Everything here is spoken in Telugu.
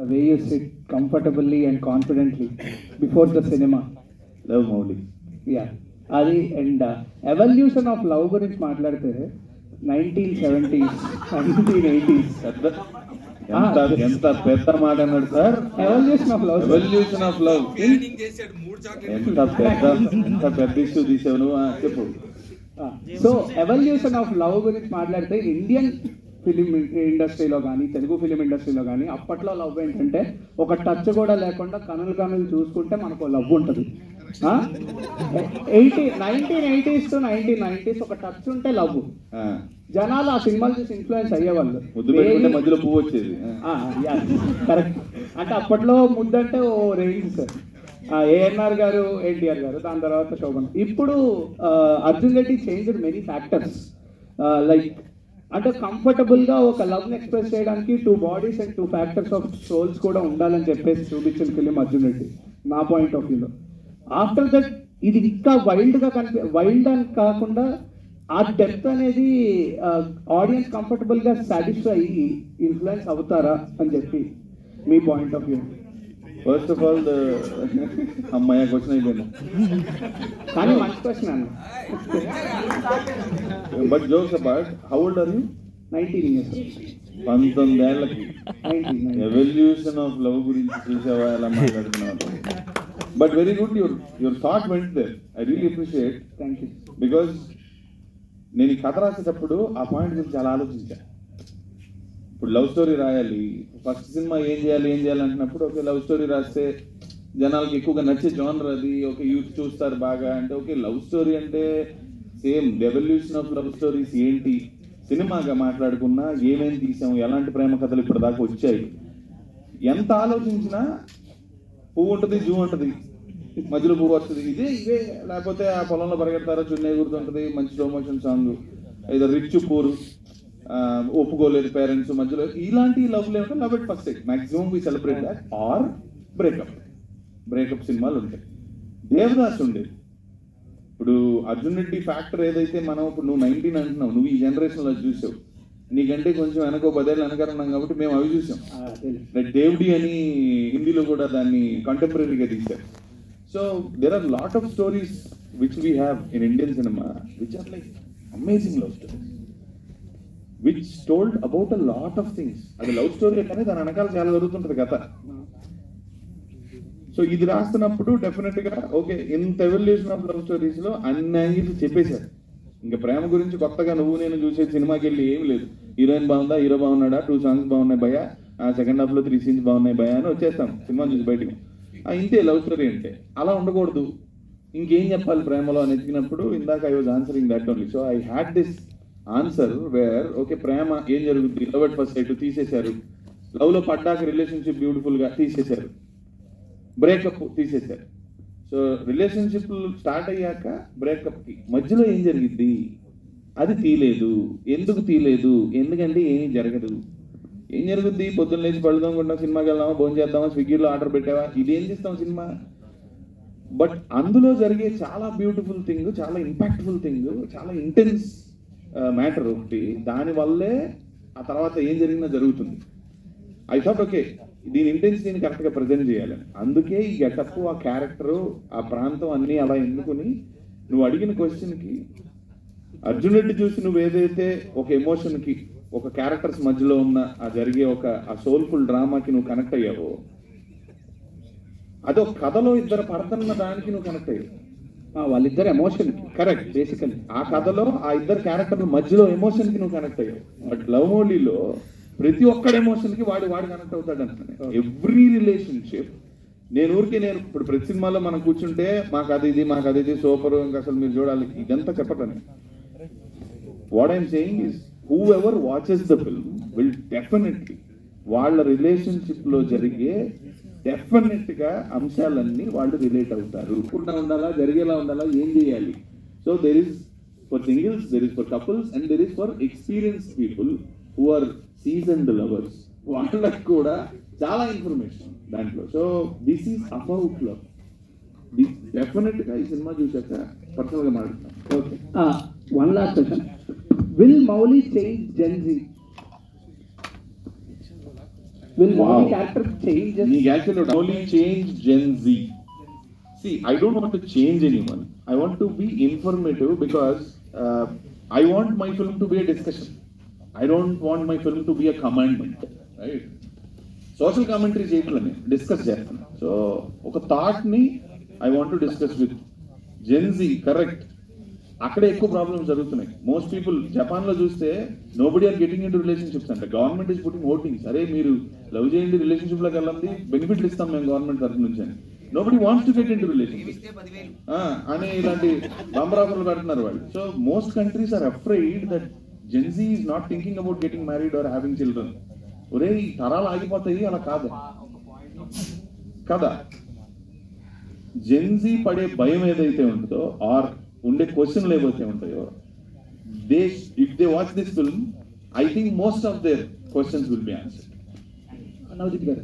The way you sit comfortably and confidently before the cinema. Love Mowgli. Yeah. అది అండ్ ఎవల్యూషన్ ఆఫ్ లవ్ గురించి మాట్లాడితే 1970s 1980s ఎంత పెద్ద మాట అన్నాడు sir. Evolution of love. Evolution of love ఎంత పెద్ద ఇష్యూ తీసావు నువ్వు, చెప్పు. సో ఎవల్యూషన్ ఆఫ్ లవ్ గురించి మాట్లాడితే ఇండియన్ ఫిలిం ఇండస్ట్రీలో కానీ తెలుగు ఫిలిం ఇండస్ట్రీలో కానీ అప్పట్లో లవ్ ఏంటంటే ఒక టచ్ కూడా లేకుండా కనులు చూసుకుంటే మనకు లవ్ ఉంటుంది. 1980s to 1990s ఒక టచ్ ఉంటే లవ్. జనాలు ఆ సినిమాలు చూసి ఇన్ఫ్లుయెన్స్ అయ్యేవాళ్ళు. మధ్యలో పువ్వు వచ్చేది. కరెక్ట్. అంటే అప్పట్లో ముద్దంటే ఓ రేంజ్ సార్. ఏఎన్ఆర్ గారు, ఎన్టీఆర్ గారు, దాని తర్వాత శోభన్. ఇప్పుడు Arjun Reddy changed many factors. Like అంటే కంఫర్టబుల్గా ఒక లవ్ని ఎక్స్ప్రెస్ చేయడానికి 2 bodies and 2 factors of souls కూడా ఉండాలని చెప్పేసి చూపించిన ఫిలిం అర్జున్ రెడ్డి నా పాయింట్ ఆఫ్ వ్యూలో. ఆఫ్టర్ దట్ ఇది ఇంకా వైల్డ్ అని కాకుండా ఆ డెప్త్ అనేది ఆడియన్స్ కంఫర్టబుల్గా సాటిస్ఫై అయ్యి ఇన్ఫ్లుయెన్స్ అవుతారా అని చెప్పి మీ point of view. First of all అమ్మాయి క్వశ్చన్ అయిపోయింది కానీ మంచి క్వశ్చన్ అన్న. But jokes about, how old are you? 19 years. 19 ఏళ్ళకి ఎవల్యూషన్ ఆఫ్ లవ్ గురించి చూసావా ఎలా మాట్లాడుతున్నావు? But very good, your thought went there. I really appreciate. Thank you. Because నేను ఈ కథ రాసేటప్పుడు ఆ పాయింట్ గురించి చాలా ఆలోచించాను. ఇప్పుడు లవ్ స్టోరీ రాయాలి, ఫస్ట్ సినిమా ఏం చేయాలి అంటున్నప్పుడు ఓకే లవ్ స్టోరీ రాస్తే జనాలకి ఎక్కువగా నచ్చే జోనర్ అది, ఓకే యూత్ చూస్తారు బాగా అంటే ఓకే లవ్ స్టోరీ అంటే same evolution of love stories ఏంటి, సినిమాగా మాట్లాడుకున్నా ఏమేమి తీసాము, ఎలాంటి ప్రేమ కథలు ఇప్పటిదాకా వచ్చాయి. ఎంత ఆలోచించినా పువ్వు ఉంటుంది, జూ ఉంటుంది, మధ్యలో పువ్వు వస్తుంది, ఇదే లేకపోతే ఆ పొలంలో పరిగెడతారో చున్నీ ఎగురుతుంటుంది, మంచి స్లో మోషన్ సాంగ్, ఏదో రిచ్ పూరు, ఒప్పుకోలేదు పేరెంట్స్ మధ్యలో, ఇలాంటి లవ్ లేకుంటే love at first sight maximum we celebrate that. Or breakup సినిమాలు ఉంటాయి. దేవదాస్ ఉండేది. ఇప్పుడు అర్జున్ రెడ్డి ఫ్యాక్టర్ ఏదైతే మనం ఇప్పుడు నువ్వు 19 అంటున్నావు, నువ్వు ఈ జనరేషన్లో చూసావు, నీకంటే కొంచెం వెనకో 10 ఏళ్ళు వెనకరున్నాం కాబట్టి మేము అవి చూసాం. దేవుడి అని హిందీలో కూడా దాన్ని కంటెంపరీగా తీశారు. So there are lot of stories which we have in Indian cinema which are like amazing love stories which told about a lot of things. అది లవ్ స్టోరీ కానీ దాని వెనకాల చాలా జరుగుతుంటది కథ. సో ఇది రాస్తున్నప్పుడు డెఫినెట్ గా ఓకే ఇంత ఎవల్యూషన్ ఆఫ్ లవ్ స్టోరీస్ లో అన్ని యాంగిల్స్ చెప్పేశారు. ఇంకా ప్రేమ గురించి కొత్తగా నువ్వు నేను చూసే సినిమాకి వెళ్ళి ఏం లేదు. హీరోయిన్ బాగుందా, హీరో బాగున్నాడా, 2 songs బాగున్నాయి భయ, సెకండ్ హాఫ్ లో 3 scenes బాగున్నాయి భయ అని వచ్చేస్తాం సినిమా చూసి బయటకి. ఇంతే లవ్ స్టోరీ అంటే. అలా ఉండకూడదు. ఇంకేం చెప్పాలి ప్రేమలో అని ఎత్తికినప్పుడు ఇందాక I was answering that only. So I had this answer where okay ప్రేమ ఏం జరుగుతుంది, లవ్ ఎట్ ఫస్ట్ సైట్ తీసేశారు, లవ్ లో పడ్డాక రిలేషన్షిప్ బ్యూటిఫుల్ గా తీసేశారు, బ్రేకప్ తీసేశారు. సో రిలేషన్షిప్ స్టార్ట్ అయ్యాక బ్రేకప్ కి మధ్యలో ఏం జరిగింది అది తీయలేదు. ఎందుకు తీయలేదు? ఎందుకంటే ఏమీ జరగదు. ఏం జరుగుద్ది? పొద్దున్న లేచి పడుదామనుకుంటాం, సినిమాకి వెళ్దామా, భోజనం చేద్దామా, స్విగ్గీలో ఆర్డర్ పెట్టావా, ఇదేం చేస్తాం సినిమా. బట్ అందులో జరిగే చాలా బ్యూటిఫుల్ థింగ్, చాలా ఇంపాక్ట్ఫుల్ థింగ్, చాలా ఇంటెన్స్ మ్యాటర్ ఒకటి. దానివల్లే ఆ తర్వాత ఏం జరిగినా జరుగుతుంది. ఐ థాట్ ఓకే దీని ఇంటెన్సిటీని కరెక్ట్గా ప్రజెంట్ చేయాలని. అందుకే ఈ గెటప్, ఆ క్యారెక్టరు, ఆ ప్రాంతం అన్నీ అలా ఎన్నుకుని నువ్వు అడిగిన క్వశ్చన్కి అర్జున్ రెడ్డి చూసి నువ్వు ఏదైతే ఒక ఎమోషన్కి, ఒక క్యారెక్టర్స్ మధ్యలో ఉన్న ఆ జరిగే ఆ సోల్ఫుల్ డ్రామాకి నువ్వు కనెక్ట్ అయ్యావో, అదో కథలో ఇద్దరు పడుతున్న దానికి నువ్వు కనెక్ట్ అయ్యావు. వాళ్ళిద్దరు ఎమోషన్ కరెక్ట్. బేసికలీ ఆ కథలో ఆ ఇద్దరు క్యారెక్టర్ల మధ్యలో ఎమోషన్కి నువ్వు కనెక్ట్ అయ్యావు. బట్ లవ్ మోలీలో ప్రతి ఒక్కడి ఎమోషన్ కి వాడు కనెక్ట్ అవుతాడు అంటున్నాను. ఎవ్రీ రిలేషన్షిప్ నేను ఇప్పుడు ప్రతి సినిమాలో మనం కూర్చుంటే మాకు అది ఇది సూపర్, ఇంకా అసలు మీరు చూడాలి, ఇదంతా చెప్పటని. What I'm saying is whoever watches the film will definitely వాళ్ళ రిలేషన్షిప్ లో జరిగే డెఫినెట్ గా అంశాలన్నీ వాళ్ళు రిలేట్ అవుతారు. ఉండాలా, జరిగేలా ఉండాలా, ఏం చేయాలి. So there is for singles, there is for couples and there is for experienced people who are seasoned lovers. వాళ్ళకి కూడా చాలా ఇన్ఫర్మేషన్ దాంట్లో. So this is about love. Definite గా ఈ సినిమా చూసాక పర్సనల్ గా మాట్లాడతాం. Okay, one last question. Will Mouli change Gen Z? Will Wow. movie character change? నీకు actually only change Gen Z. See, I don't want to change anyone. I want to be informative because I want my film to be a discussion. I don't want my film to be a commandment, right? Social commentary చేయట్లని డిస్కస్ చేస్తాను. సో ఒక థాట్ని I want to discuss with Gen Z. Correct, అక్కడే ఎక్కువ ప్రాబ్లమ్స్ జరుగుతున్నాయి. మోస్ట్ పీపుల్ జపాన్లో చూస్తే nobody are getting into relationships అంటే గవర్నమెంట్ ఇస్ పుట్టింగ్ ఓటింగ్స్. అరే మీరు లవ్ చేయండి, రిలేషన్షిప్లోకి వెళ్ళండి, బెనిఫిట్లు ఇస్తాం మేము గవర్నమెంట్ తరఫు నుంచి అని. Nobody wants to get in to relationship అని ఇలాంటి బంబర్ ఆఫర్లు పెడుతున్నారు వాళ్ళు. So most countries are afraid that Gen Z is not thinking about getting married or having children. ఒరే ఈ తరాలు ఆగిపోతాయి, అలా కాదు కదా. జెన్ జీ పడే భయం ఏదైతే ఉంటుందో ఆర్ ఉండే క్వశ్చన్లు ఏవైతే ఉంటాయో, if they watch this film, I think most of their questions will be answered. Navajit గారు